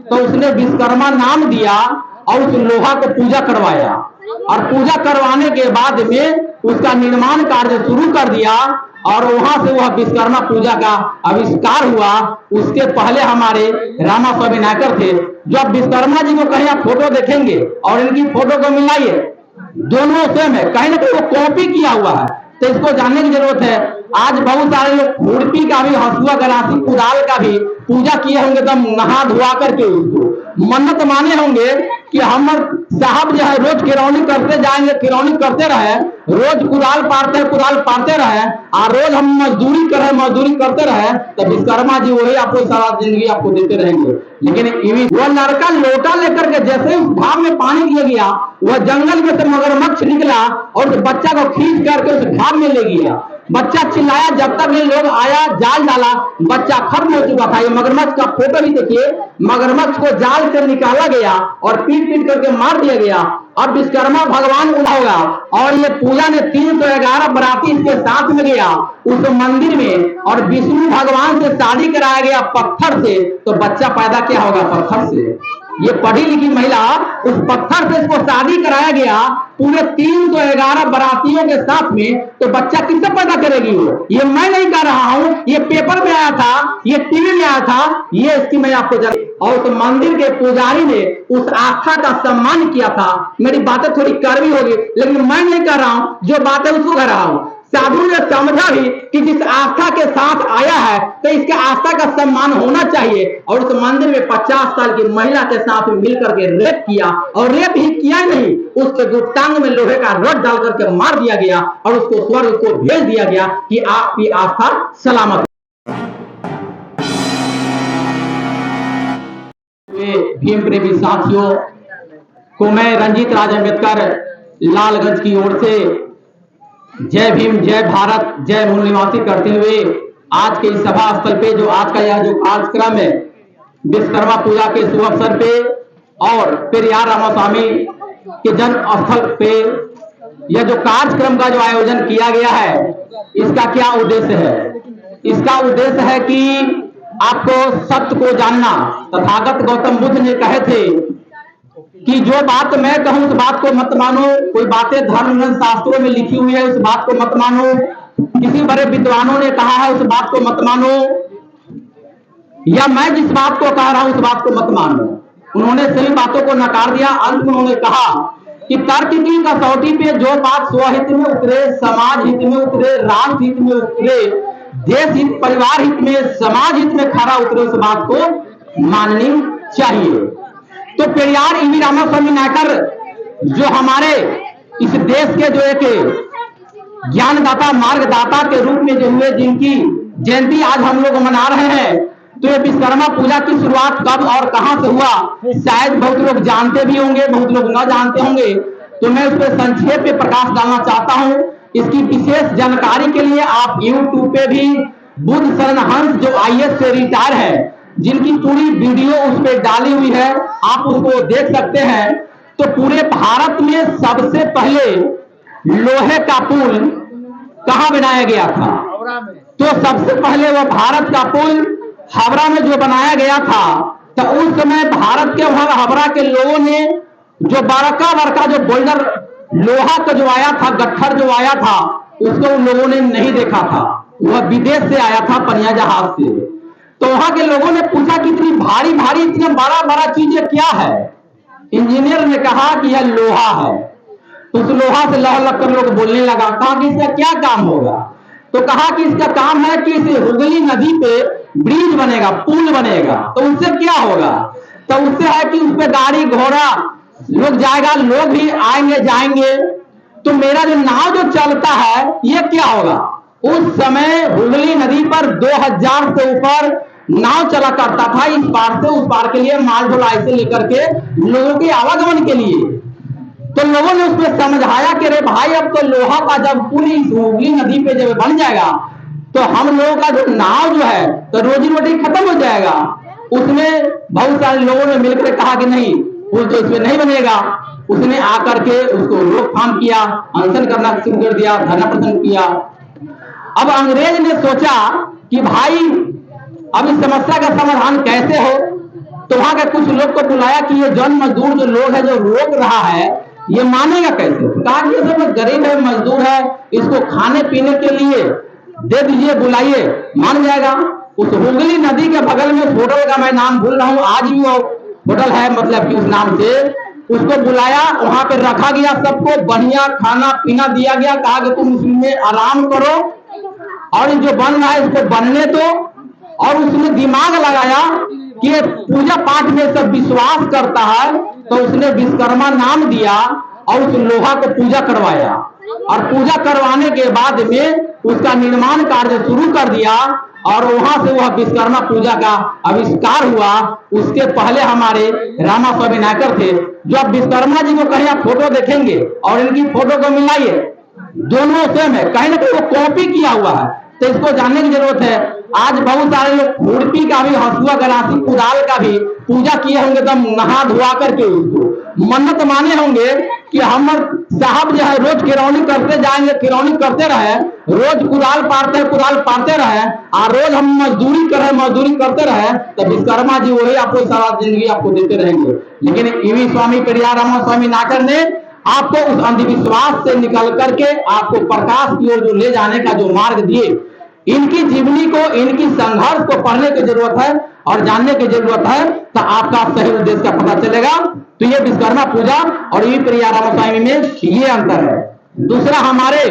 तो उसने विश्वकर्मा नाम दिया और उस लोहा को पूजा करवाया, और पूजा करवाने के बाद में उसका निर्माण कार्य शुरू कर दिया, और वहां से वह विश्वकर्मा पूजा का आविष्कार हुआ। उसके पहले हमारे रामा स्वामी नायकर थे। जब विश्वकर्मा जी को कहीं आप फोटो देखेंगे और इनकी फोटो को मिलाइए, दोनों सेम है, कहीं ना कहीं वो कॉपी किया हुआ है। तो इसको जानने की जरूरत है। आज बहुत सारे लोग खुरपी का भी, हंसुआ गरासी कुदाल का भी पूजा किए होंगे, तब नहा धुआ करके उसको मन्नत माने होंगे कि हम साहब जो है रोज किरौनी करते जाएंगे, किरौनी करते रहे, रोज कुदाल पारते रहे, और रोज हम मजदूरी करें, मजदूरी करते रहे, तो विश्वकर्मा जी वही आपको सारा जिंदगी आपको देते रहेंगे। लेकिन वो लड़का लोटा लेकर के जैसे उस घाव में पानी दिया गया, वह जंगल में से मगरमच्छ निकला और उस बच्चा को खींच करके उस घाव में ले गया। बच्चा चिल्लाया, जब तक ये लोग आया, जाल डाला, बच्चा खत्म हो चुका था। ये मगरमच्छ का फोटो भी देखिए, मगरमच्छ को जाल से निकाला गया और पीट करके मार दिया गया। अब विश्वकर्मा भगवान होगा, और ये पूजा ने 311 बराती इसके साथ में गया उस मंदिर में, और विष्णु भगवान से शादी कराया गया पत्थर से। तो बच्चा पैदा क्या होगा? पत्थर से। ये पढ़ी लिखी महिला, उस पत्थर से इसको शादी कराया गया पूरे 311 बरातियों के साथ में, तो बच्चा किससे पैदा करेगी वो? ये मैं नहीं कह रहा हूं, ये पेपर में आया था, ये टीवी में आया था, ये इसकी मैं आपको और उस मंदिर के पुजारी ने उस आस्था का सम्मान किया था। मेरी बातें थोड़ी कड़वी होगी, लेकिन मैं नहीं कह रहा हूं, जो बातें उसको कह रहा हूं। साधु ने समझा भी कि जिस आस्था के साथ आया है तो इसके आस्था का सम्मान होना चाहिए, और उस मंदिर में 50 साल की महिला के साथ मिलकर के रेप किया, और रेप ही किया नहीं, उसके गुप्तांग में लोहे का रड डाल करके मार दिया गया, और उसको स्वर्ग को भेज दिया गया कि आपकी आस्था सलामत। भीम प्रेमी साथियों को मैं रंजीत राज अम्बेडकर लालगंज की ओर से जय भीम, जय भारत, जय मूल निवासी करते हुए आज के इस सभा स्थल पे जो आज का यह जो कार्यक्रम है विश्वकर्मा पूजा के शुभ अवसर पे और पेरियार रामास्वामी के जन्म स्थल पे यह जो कार्यक्रम का जो आयोजन किया गया है, इसका क्या उद्देश्य है? इसका उद्देश्य है कि आपको सत्य को जानना। तथागत गौतम बुद्ध ने कहे थे कि जो बात मैं कहूं उस बात को मत मानो, कोई बातें धर्म ग्रंथ शास्त्रों में लिखी हुई है उस बात को मत मानो, किसी बड़े विद्वानों ने कहा है उस बात को मत मानो, या मैं जिस बात को कह रहा हूं उस बात को मत मानो। उन्होंने सभी बातों को नकार दिया। अंत में उन्होंने कहा कि तर्क की कसौटी पे जो बात स्वहित में उतरे, समाज हित में उतरे, राष्ट्र हित में उतरे, देश हित, परिवार हित में, समाज हित में खरा उतरे, उस बात को माननी चाहिए। तो पेरियार ईवी रामास्वामी नायकर जो हमारे इस देश के जो एक ज्ञानदाता, मार्गदाता के रूप में जो हुए, जिनकी जयंती आज हम लोग मना रहे हैं, तो ये विश्वकर्मा पूजा की शुरुआत कब और कहां से हुआ, शायद बहुत लोग जानते भी होंगे, बहुत लोग न जानते होंगे। तो मैं उस पर संक्षेप में प्रकाश डालना चाहता हूं। इसकी विशेष जानकारी के लिए आप YouTube पे भी बुद्ध शरण हंस जो IAS से रिटायर है, जिनकी पूरी वीडियो उस पर डाली हुई है, आप उसको देख सकते हैं। तो पूरे भारत में सबसे पहले लोहे का पुल कहां बनाया गया था? तो सबसे पहले वो भारत का पुल हावड़ा में जो बनाया गया था, तो उस समय भारत के वहां हावड़ा के लोगों ने जो बड़का जो बोल्डर लोहा का जो आया था, गट्ठर जो आया था, उसको उन लोगों ने नहीं देखा था। वह विदेश से आया था, पनिया जहाज से। तो वहां के लोगों ने पूछा कि इतनी भारी भारी, इतना बड़ा बड़ा चीज क्या है? इंजीनियर ने कहा कि यह लोहा है। तो उस लोहा से लह लग कर लोग बोलने लगा। कहा कि इसका क्या काम होगा? तो कहा कि इसका काम है कि इस हुगली नदी पे ब्रिज बनेगा, पुल बनेगा। तो उससे क्या होगा? तो उससे है कि उस पे गाड़ी घोड़ा लोग जाएगा, लोग भी आएंगे जाएंगे। तो मेरा जो नाव जो चलता है ये क्या होगा? उस समय हुगली नदी पर 2000 से ऊपर नाव चला करता था, इस पार से उस पार के लिए, माल ढुलाई से लेकर के लोगों के आवागमन के लिए। तो लोगों ने उसमें समझाया कि अरे भाई, अब तो लोहा का जब पूरी हुगली नदी पे जब बन जाएगा तो हम लोगों का जो नाव जो है तो रोजी रोटी खत्म हो जाएगा। उसमें बहुत सारे लोगों ने मिलकर कहा कि नहीं, पुल तो इसमें नहीं बनेगा। उसने आकर के उसको रोकथाम किया, अनशन करना शुरू कर दिया, धरना प्रदर्शन किया। अब अंग्रेज ने सोचा कि भाई अब इस समस्या का समाधान कैसे हो? तो वहां के कुछ लोग को बुलाया कि ये जन मजदूर जो लोग है जो रोक रहा है ये मानेगा कैसे। कहा कि ये सब गरीब है, मजदूर है, इसको खाने पीने के लिए दे दीजिए, बुलाइए, मान जाएगा। उस हुगली नदी के बगल में होटल का मैं नाम भूल रहा हूँ, आज भी वो होटल है मतलब कि उस नाम से, उसको बुलाया, वहां पे रखा गया, सबको बढ़िया खाना पीना दिया गया, कहा कि तुम इसमें आराम करो और जो बन रहा है इसको बनने दो। और उसने दिमाग लगाया कि पूजा पाठ में सब विश्वास करता है, तो उसने विश्वकर्मा नाम दिया और उस लोहा को पूजा करवाया और पूजा करवाने के बाद में उसका निर्माण कार्य शुरू कर दिया और वहां से वह विश्वकर्मा पूजा का आविष्कार हुआ। उसके पहले हमारे रामा स्वामी नायकर थे, जो आप विश्वकर्मा जी को कहीं आप फोटो देखेंगे और इनकी फोटो को मिलाइए, दोनों सेम है, कहीं ना कहीं वो कॉपी किया हुआ है। तो इसको जानने की जरूरत है। आज बहुत सारे लोग खुरपी का भी, हंसुआ गरासी कुदाल का भी पूजा किए होंगे, तब नहा धुआ करके उसको मन्नत माने होंगे कि हम साहब जो है रोज किरौनी करते जाएंगे, किरौनी करते रहे, रोज कुदाल पारते रहे और रोज हम मजदूरी करें, मजदूरी करते रहे, तो विश्वकर्मा जी वही आपको सारा जिंदगी आपको देते रहेंगे। लेकिन ईवी स्वामी पेरियार रामा स्वामी नायकर ने आपको उस अंधविश्वास से निकल करके आपको प्रकाश की ओर जो ले जाने का जो मार्ग दिए, इनकी जीवनी को, इनकी संघर्ष को पढ़ने की जरूरत है और जानने की जरूरत है, तो आपका सही उद्देश्य का पता चलेगा। तो ये विश्वकर्मा पूजा और ये पेरियार रामा स्वामी में ये अंतर है। दूसरा, हमारे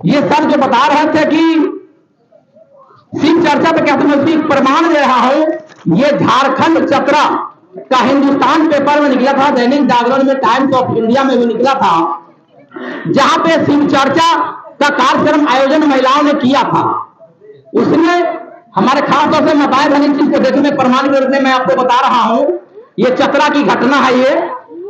ये सर जो बता रहे थे कि शिव चर्चा पे कहते मैं प्रमाण दे रहा हूं, ये झारखंड चक्रा का हिंदुस्तान पेपर में निकला था, दैनिक जागरण में, टाइम्स ऑफ इंडिया में भी निकला था, जहां पे शिव चर्चा का कार्यक्रम आयोजन महिलाओं ने किया था। उसने हमारे खास तौर से मैं इस चीज को देखने प्रमाण के रूप में मैं आपको बता रहा हूं, ये चक्रा की घटना है ये,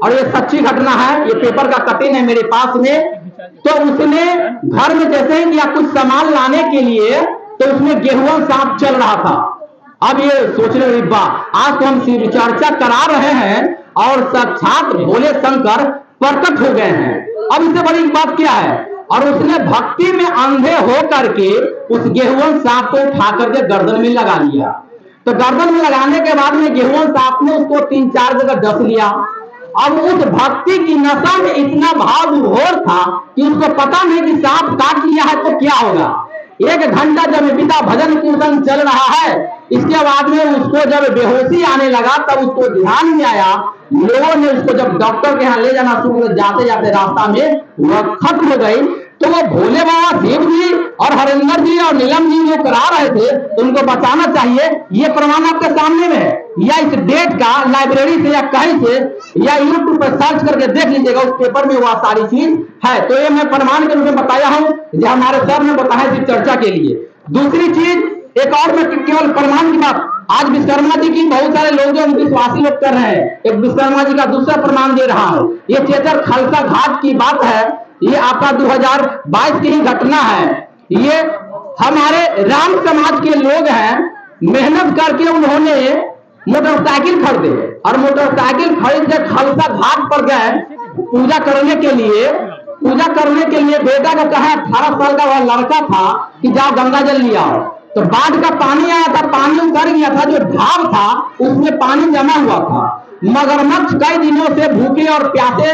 और ये सच्ची घटना है, ये पेपर का कटिंग है मेरे पास में। तो उसने घर में जैसे ही या कुछ सामान लाने के लिए, तो उसमें गेहुआ सांप चल रहा था। अब ये सोच रहे आज तो हम शिव चर्चा करा रहे हैं और साक्षात भोले शंकर प्रकट हो गए हैं, अब इससे बड़ी बात क्या है। और उसने भक्ति में अंधे हो करके उस गेहुआ सांप को उठा करके गर्दन में लगा लिया। तो गर्दन में लगाने के बाद में गेहुआ सांप ने उसको 3-4 जगह डस लिया। अब उस भक्ति की नशा में इतना भाव विभोर था कि उसको पता नहीं कि सांप काट लिया है तो क्या होगा। 1 घंटा जब पिता भजन कीर्तन चल रहा है, इसके बाद में उसको जब बेहोशी आने लगा, तब उसको ध्यान में आया। लोगों ने उसको जब डॉक्टर के यहाँ ले जाना शुरू किया, जाते जाते रास्ता में वह खत्म हो गई। तो वो भोले बाबा शिव जी और हरिंदर जी और नीलम जी जो करा रहे थे, तो उनको बचाना चाहिए। ये प्रमाण आपके सामने में है, या इस डेट का लाइब्रेरी से या कहीं से या यूट्यूब पर सर्च करके देख लीजिएगा, उस पेपर में वह सारी चीज है। तो ये मैं प्रमाण के रूप में बताया हूं, जो हमारे सर ने बताया थी चर्चा के लिए। दूसरी चीज, एक और मैं केवल प्रमाण की बात, आज विश्वकर्मा जी की बहुत सारे लोग जो विश्वासी लोग कर रहे हैं, एक विश्वकर्मा जी का दूसरा प्रमाण दे रहा हूं। ये चेतर खालसा घाट की बात है, ये आपका 2022 की ही घटना है। ये हमारे राम समाज के लोग हैं, मेहनत करके उन्होंने मोटरसाइकिल खरीदे और मोटरसाइकिल खरीद के खालसा घाट पर गए पूजा करने के लिए। बेटा को कहा, 18 साल का वह लड़का था कि जाओ गंगा जल ले आओ। तो बाढ़ का पानी आया था, पानी उतर गया था, जो ढाब था उसमें पानी जमा हुआ था। मगरमच्छ कई दिनों से भूखे और प्यासे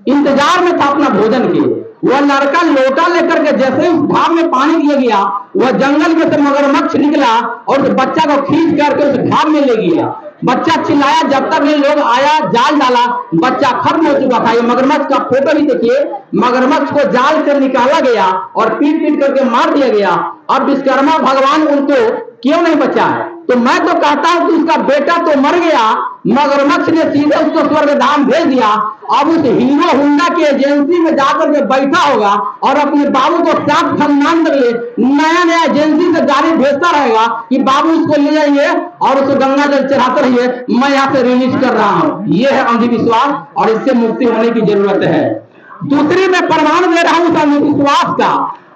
इंतजार में था अपना भोजन के। वह लड़का लोटा लेकर के जैसे ही उस ढाब में पानी ले गया, वह जंगल में से मगरमच्छ निकला और उस बच्चा को खींच करके उस ढाब में ले गया। बच्चा चिल्लाया, जब तक ये लोग आया, जाल डाला, बच्चा खत्म हो चुका था। ये मगरमच्छ का फोटो भी देखिए, मगरमच्छ को जाल से निकाला गया और पीट पीट करके मार दिया गया। अब विश्वकर्मा भगवान उनको क्यों नहीं बचाए? तो मैं तो कहता हूं कि उसका बेटा तो मर गया, मगरमच्छ ने सीधे उसको स्वर्गधाम भेज दिया। अब उस हीरो होंडा की एजेंसी में जाकर के बैठा होगा और अपने बाबू को साथ खानदान कर ले, नया एजेंसी से गाड़ी भेजता रहेगा कि बाबू इसको ले जाइए और उसको गंगा जल चढ़ाते रहिए, मैं यहाँ से रिलीज कर रहा हूँ। यह है अंधविश्वास और इससे मुक्ति होने की जरूरत है। दूसरी मैं प्रमाण दे रहा हूं उस अंधविश्वास का।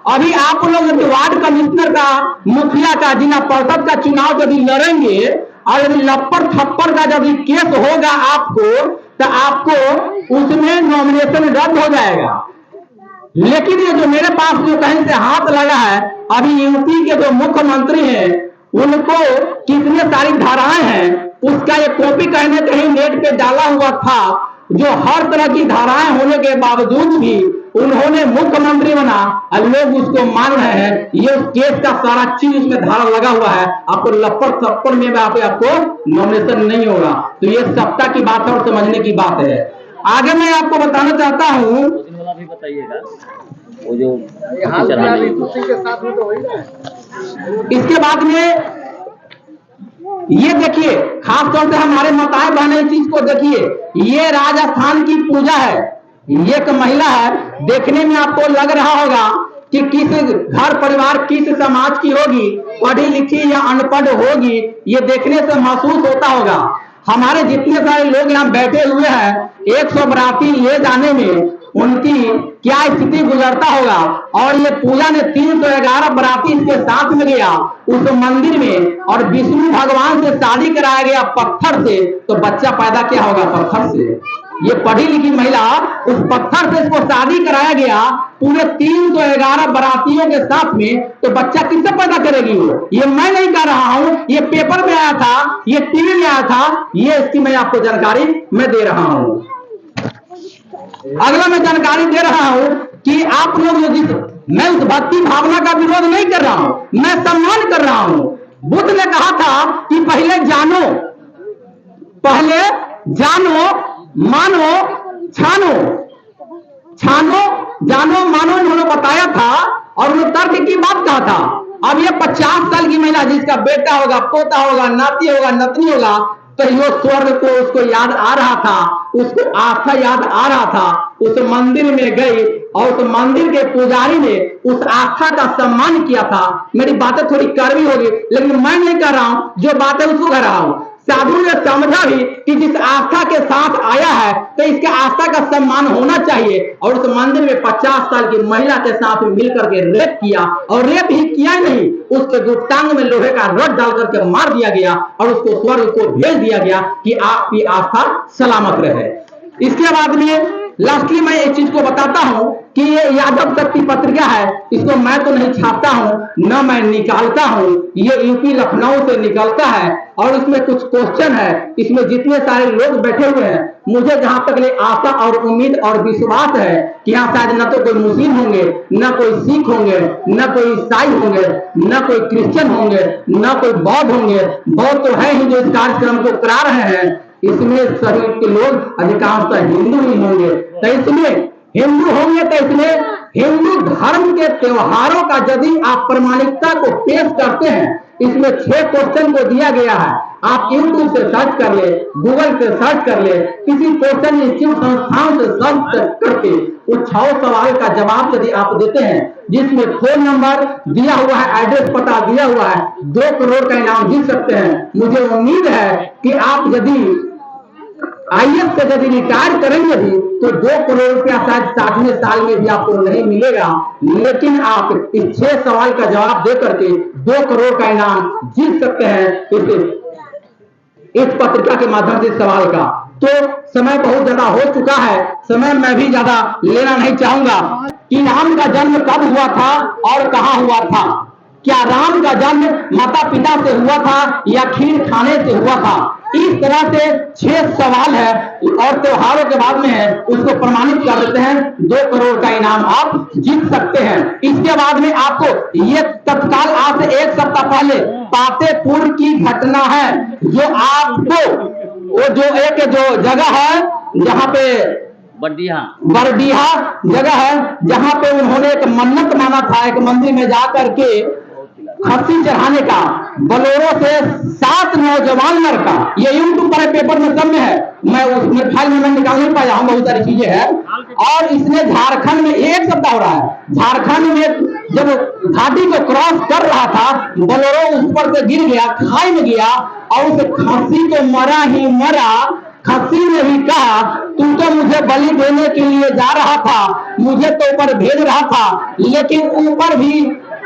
अभी आप लोग यदि वार्ड कमिश्नर का, मुखिया का, जिला परिषद का चुनाव यदि लड़ेंगे और यदि लप्पर थप्पर का यदि केस होगा आपको, तो आपको उसमें नॉमिनेशन रद्द हो जाएगा। लेकिन ये जो मेरे पास जो कहीं से हाथ लगा है, अभी यूपी के जो मुख्यमंत्री हैं उनको कितने सारी धाराएं हैं, उसका ये कॉपी कहीं न कहीं नेट पे डाला हुआ था, जो हर तरह की धाराएं होने के बावजूद भी उन्होंने मुख्यमंत्री बना और लोग उसको मान रहे हैं। ये उस केस का सारा चीज उसमें धारा लगा हुआ है। आपको लप्पड़ थप्पड़ में आपको नॉमिनेशन नहीं होगा। तो ये सत्ता की बात है और समझने की बात है। आगे मैं आपको बताना चाहता हूँ, भी बताइएगा वो जो इसके बाद में ये देखिए, खास तौर से हमारे माताएं बहनें इस चीज को देखिए, ये राजस्थान की पूजा है। ये एक महिला है, देखने में आपको लग रहा होगा कि किस घर परिवार किस समाज की होगी, पढ़ी लिखी या अनपढ़ होगी, ये देखने से महसूस होता होगा। हमारे जितने सारे लोग यहाँ बैठे हुए हैं, 100 बराती ले जाने में उनकी क्या स्थिति गुजरता होगा। और ये पूजा ने 311 बराती इसके साथ में गया उस मंदिर में, और विष्णु भगवान से शादी कराया गया पत्थर से, तो बच्चा पैदा क्या होगा? पत्थर से। ये पढ़ी लिखी महिला, उस पत्थर से इसको शादी कराया गया पूरे 311 बरातियों के साथ में, तो बच्चा किससे पैदा करेगी वो? ये मैं नहीं कह रहा हूं, ये पेपर में आया था, ये टीवी में आया था, ये इसकी मैं आपको जानकारी मैं दे रहा हूं। अगला मैं जानकारी दे रहा हूं कि आप लोग जो मैं उस भक्ति भावना का विरोध नहीं कर रहा हूं, मैं सम्मान कर रहा हूं। बुद्ध ने कहा था कि पहले जानो, मानो, छानो, जानो, मानो, इन्होंने बताया था और उन्होंने तर्क की बात कहा था। अब ये 50 साल की महिला, जिसका बेटा होगा, पोता होगा, नाती होगा, नतनी होगा, तो यो स्वर्ग को उसको याद आ रहा था, उसको आस्था याद आ रहा था, उस मंदिर में गई और उस मंदिर के पुजारी ने उस आस्था का सम्मान किया था। मेरी बातें थोड़ी कड़वी होगी, लेकिन मैं नहीं कर रहा हूं, जो बात है उसको कह रहा हूं। साधु ने समझा भी कि जिस आस्था के साथ आया है तो इसके आस्था का सम्मान होना चाहिए, और उस मंदिर में 50 साल की महिला के साथ मिलकर के रेप किया, और रेप ही किया नहीं, उसके गुप्तांग में लोहे का रड डाल करके मार दिया गया और उसको स्वर्ग को भेज दिया गया कि आपकी आस्था सलामत रहे। इसके बाद में लास्टली मैं एक चीज को बताता हूं कि ये यादव शक्ति पत्रिका है, इसको मैं तो नहीं छापता हूं, न मैं निकालता हूं, ये यूपी लखनऊ से निकलता है, और इसमें कुछ क्वेश्चन है। इसमें जितने सारे लोग बैठे हुए हैं, मुझे जहां तक ले आशा और उम्मीद और विश्वास है कि यहाँ शायद न तो कोई मुस्लिम होंगे, न कोई सिख होंगे, न कोई ईसाई होंगे, न कोई क्रिश्चियन होंगे, न कोई बौद्ध होंगे। बौद्ध तो है ही जो इस कार्यक्रम को करा रहे हैं, इसमें सभी के लोग अधिकांशतः हिंदू ही होंगे। तो इसमें हिंदू होंगे तो इसमें हिंदू धर्म के त्योहारों का यदि आप प्रमाणिकता को पेश करते हैं, इसमें 6 क्वेश्चन को दिया गया है। आप यूट्यूब से सर्च कर ले, गूगल से सर्च कर ले, किसी क्वेश्चन इंस्टीट्यूट संस्थाओं से सर्च करके उस 6 सवाल का जवाब यदि आप देते हैं, जिसमें फोन नंबर दिया हुआ है, एड्रेस पता दिया हुआ है, 2 करोड़ का इनाम जीत सकते हैं। मुझे उम्मीद है कि आप यदि IAS से यदि रिटायर करेंगे भी तो 2 करोड़ रुपया शायद 60वें साल में भी आपको नहीं मिलेगा, लेकिन आप इस 6 सवाल का जवाब दे करके 2 करोड़ का इनाम जीत सकते हैं इस पत्रिका के माध्यम से सवाल का। तो समय बहुत ज्यादा हो चुका है, समय मैं भी ज्यादा लेना नहीं चाहूंगा कि राम का जन्म कब हुआ था और कहां हुआ था। क्या राम का जन्म माता पिता से हुआ था या खीर खाने से हुआ था? इस तरह से 6 सवाल है और त्योहारों के बाद में है, उसको प्रमाणित कर देते हैं, 2 करोड़ का इनाम आप जीत सकते हैं। इसके बाद में आपको ये तत्काल आज से 1 सप्ताह पहले पातेपुर की घटना है, जो आपको वो जो एक जो जगह है जहाँ पे बरडीहा जगह है, जहाँ पे उन्होंने एक मन्नत माना था, एक मंदिर में जाकर के खस्सी चढ़ाने का, बलोरो से 7 नौजवान लड़का, ये यूट्यूब पर पेपर में सब में है, मैं उसमें फाइल में मैं निकाल नहीं पाया हूं, बहुत सारी चीजें हैं। और इसने झारखंड में 1 सप्ताह हो रहा है, झारखंड में जब घाटी को क्रॉस कर रहा था, बलोरो उस पर से गिर गया, खाई में गया और उस खस्सी को मरा ही मरा। खस्सी ने भी कहा, तू तो मुझे बलि देने के लिए जा रहा था, मुझे तो ऊपर भेज रहा था, लेकिन ऊपर भी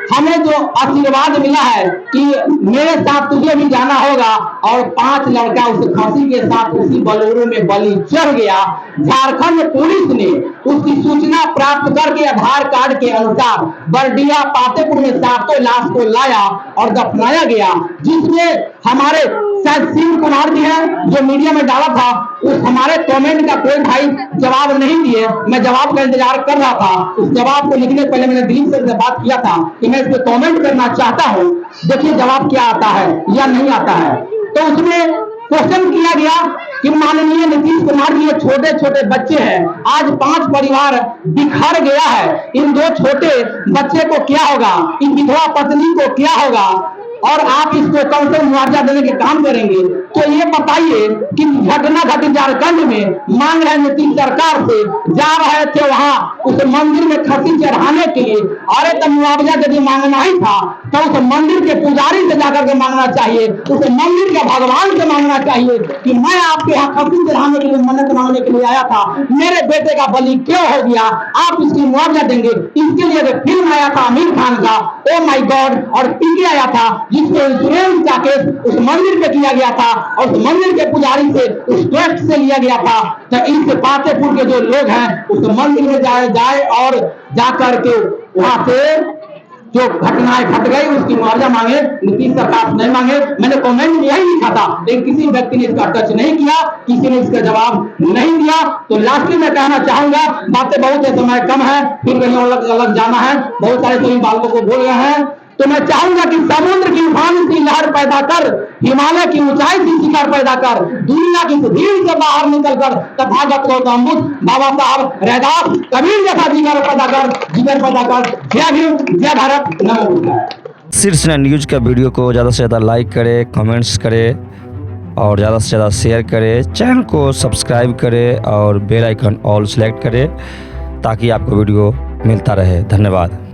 हमें जो आशीर्वाद मिला है कि मेरे साथ तुझे भी जाना होगा, और 5 लड़का उस खसी के साथ उसी बलोरो में बलि चढ़ गया। झारखंड पुलिस ने उसकी सूचना प्राप्त करके आधार कार्ड के अनुसार बरडिया पातेपुर में 7 लाश को लाया और दफनाया गया, जिसमें हमारे शायद शिव कुमार जी हैं जो मीडिया में डाला था, उस हमारे कमेंट का कोई भाई जवाब नहीं दिए। मैं जवाब का इंतजार कर रहा था। उस जवाब को लिखने पहले मैंने दिलीप सर से बात किया था कि मैं इस पे कमेंट करना चाहता हूं, देखिए जवाब क्या आता है या नहीं आता है। तो उसमें क्वेश्चन किया गया कि माननीय नीतीश कुमार जी, ये छोटे छोटे बच्चे हैं, आज 5 परिवार बिखर गया है, इन 2 छोटे बच्चे को क्या होगा, इन विधवा पत्नी को क्या होगा, और आप इसको कम से मुआवजा देने के काम करेंगे। तो ये बताइए कि घटना घटी झारखंड में, मांग रहे नीतीश सरकार से, जा रहे थे वहां उस मंदिर में खसी चढ़ाने के लिए। अरे तो मुआवजा यदि मांगना ही था तो उस मंदिर के पुजारी से जाकर के मांगना चाहिए, उस मंदिर के भगवान से मांगना चाहिए कि मैं आपके यहाँ खसी चढ़ाने के लिए, मन्नत मांगने के लिए आया था, मेरे बेटे का बलि क्यों हो गया, आप इसकी मुआवजा देंगे। इसके लिए एक फिल्म आया था आमिर खान का, ओ माई गॉड, और पीके आया था, जिसमें इंश्योरेंस का केस उस मंदिर पे किया गया था और उस मंदिर के पुजारी से, उस ट्रस्ट से लिया गया था। तो इस पातेपुर के जो लोग हैं उस मंदिर में जाए और जाकर के वहां से जो घटनाएं घट गई उसकी मुआवजा मांगे, नीतीश सरकार नहीं मांगे। मैंने कमेंट में यही लिखा था, लेकिन किसी व्यक्ति ने इसका टच नहीं किया, किसी ने इसका जवाब नहीं दिया। तो लास्ट में मैं कहना चाहूंगा, बातें बहुत है, समय कम है, फिर कहीं अलग अलग जाना है, बहुत सारे सभी बालकों को बोल रहे हैं। तो मैं चाहूंगा कि समुद्र की उफान सी लहर पैदा कर, हिमालय की ऊंचाई सी शिखर पैदा कर, दुनिया की भीड़ से बाहर निकलकर तथागत गौतम बुद्ध, बाबा साहब रैदास, कबीर जैसा जिगर पैदा कर। जय भीम, जय भारत, नमो बुद्धाय। शीर्ष न्यूज का वीडियो को ज़्यादा से ज़्यादा लाइक करें, कमेंट्स करें और ज़्यादा से ज़्यादा शेयर करें। चैनल को सब्सक्राइब करें और बेल आइकन ऑल सेलेक्ट करें ताकि आपको वीडियो मिलता रहे। धन्यवाद।